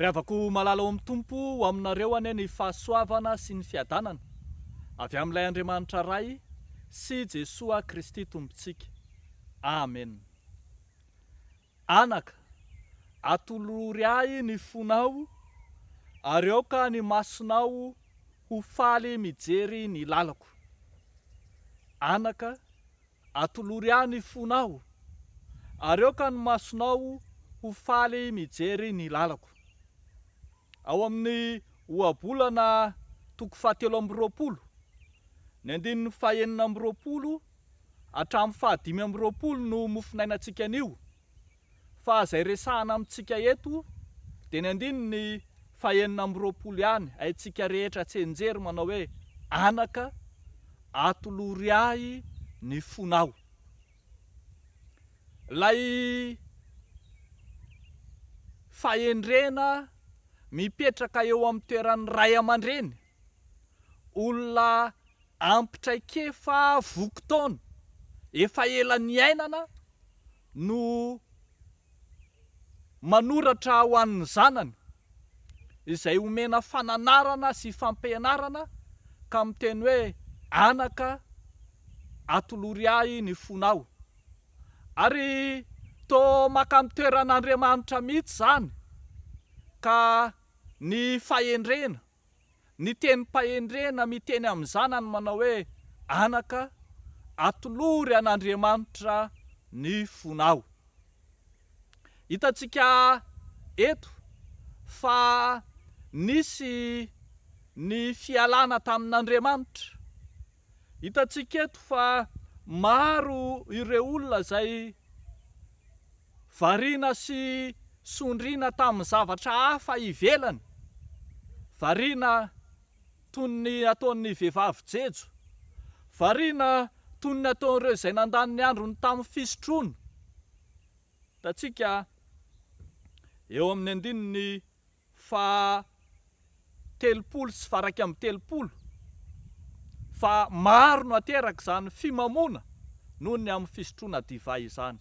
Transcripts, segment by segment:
Riavako malala amin'ny tompo ho aminareo ane ny fahasoavana sy ny fiadanana avy amin'ilay Andriamanitra ray sy Jesoa Kristy tompontsika. Amen. Anaka, atolory ahy ny fonao, ary aoka ny masonao ho faly mijery ny lalako. Anaka, atolory ahy ny fonao, ary aoka ny masonao ho faly mijery ny lalako. Ao amin'ny ohabolana 7:20, ny 9:20 hatramin'ny 5:20 no mofinainantsika anio. Fa izay resahana amintsika eto dia ny 9:20 ihany, haintsika rehetra tsenjery manao hoe anaka, atolory ahy ny fonao. Lay fahendrena mipetraka eo amin'ny toeran'ny ray aman-dreny, olona ampitraikefa voky-taona, efa ela ny ainana, no manoratra ho an'ny zanany, izay omena fananarana sy fampianarana ka miteny hoe anaka, atolory ahy ny fonao. Ary toa maka amin'ny toeran'Andriamanitra mihitsy zany, ka ny fahendrena, ny tenim-pahendrena miteny amin'ny zanany manao hoe anaka, atolory an'Andriamanitra ny fonao. Hitantsika eto fa nisy ny fialana tamin'Andriamanitra. Hitantsika eto fa maro ireo olona izay variana sy sondriana tamin'ny zavatra hafa ivelany. Variana toy ny ataon'ny vehivavy jejo, variana toy ny ataon'ireo izay nandany ny androny tamin'ny fisotroana. Hitantsika eo amin'ny andininy 30 sy faraky amin'ny 30, fa maro no ateraka izany fimamoana noho ny amin'ny fisotroana divay izany.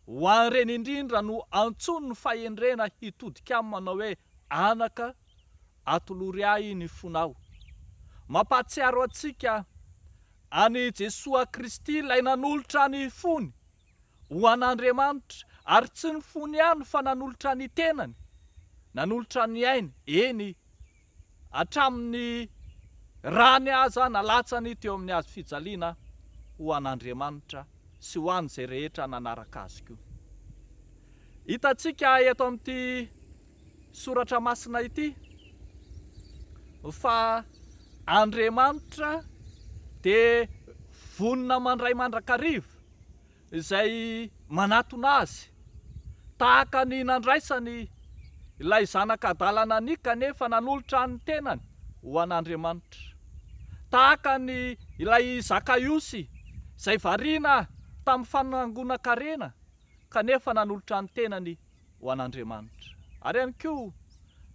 Ho an'ireny indrindra no antsoiny ny fahendrena hitodika aminy manao hoe anaka, atolory ahy ny fonao. Mampahatsiaro antsika any Jesoa Kristy ilay nanolotra ny fony ho an'Andriamanitra, ary tsy ny fony ihany fa nanolotra ny tenany, nanolotra ny ainy, eny, hatramin'ny rany aza nalatsany teo amin'ny hazo fijaliana ho an'Andriamanitra sy ho an'izay rehetra nanaraka azy koa. Hitantsika eto amin'ity soratra masina ity fa Andriamanitra dia vonina mandray mandrakariva izay manatona azy, tahaka ny nandraisany ilay zanak'adalana ny kanefa nanolotra ny tenany ho an'Andriamanitra, tahaka ny ilay Zakaiosy izay variana tamin'ny fanangonan-karena kanefa nanolotra ny tenany ho an'Andriamanitra. Ary ihany koa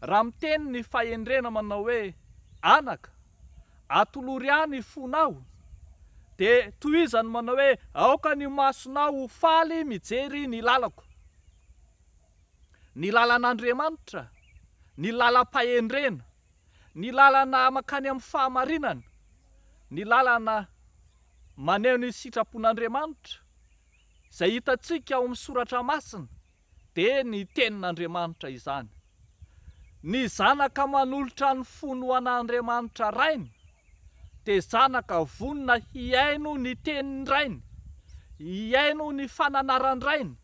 raha miteny ny fahendrena manao hoe anaka, atolory ahy ny fonao, dia tohizany manao hoe aoka ny masonao ho faly mijery ny lalako. Ny lalan'Andriamanitra, ny lalam-pahendrena, ny lalana makany amin'ny fahamarinana, ny lalana maneho ny sitrapon'Andriamanitra izay hitantsika ao amin'ny soratra masina, dia ny tenin'Andriamanitra izany. Ny zanaka manolotra ny fony ho an'Andriamanitra rainy dia zanaka vonina hiaino ny tenin'ny rainy, hiaino ny fananaran'ny rainy,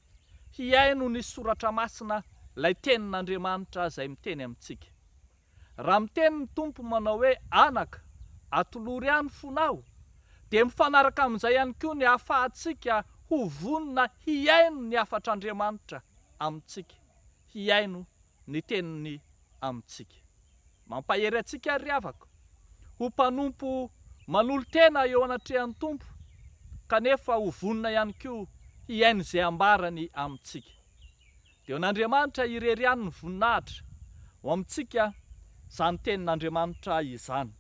hiaino ny soratra masina, ilay tenin'Andriamanitra izay miteny amintsika. Raha miteny ny tompo manao hoe anaka, atolory ahy ny fonao, dia mifanaraka amin'izay ihany koa ny ahafahantsika ho vonina hiaino ny afatr'Andriamanitra amintsika, hiaino ny teniny amintsika. Mampahery antsika ry havako ho mpanompo manolo-tena eo anatrehan'ny tompo, kanefa ho vonina ihany koa hiaino izay ambarany amintsika. Dia n'Andriamanitra irery ihany ny voninahitra ho amintsika izany tenin'Andriamanitra izany.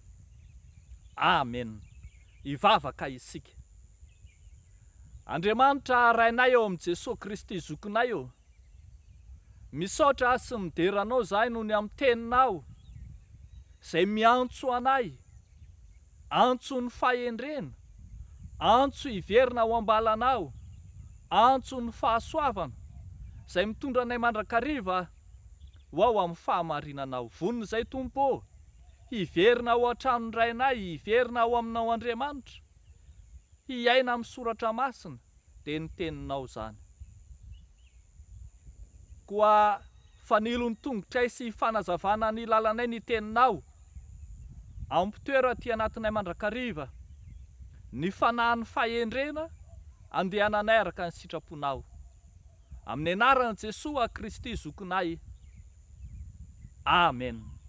Amen. Hivavaka isika. Andriamanitra rainay eo amin'ny Jesosy Kristy zokinay eo, misaotra sy mideranao zahay noho ny amin'ny teninao izay miantso anay, antso ny fahendrena, antso hiverina ao ambalanao, antso ny fahasoavana izay mitondra anay mandrakariva ho ao amin'ny fahamarinanao. Vonona izay Tompo, hiverina ao an-tranony rainay, hiverina ao aminao Andriamanitra, hiaina amin'ny soratra masina dia ny teninao zany. Koa fanilo ny tongotray sy fanazavana ny lalanay ny teninao ampitoera ty anatinay mandrakariva, ny fanahy ny fahendrena andehananay araka ny sitraponao. Amin'ny anaran'i Jesosy Kristy zokinay. Amen.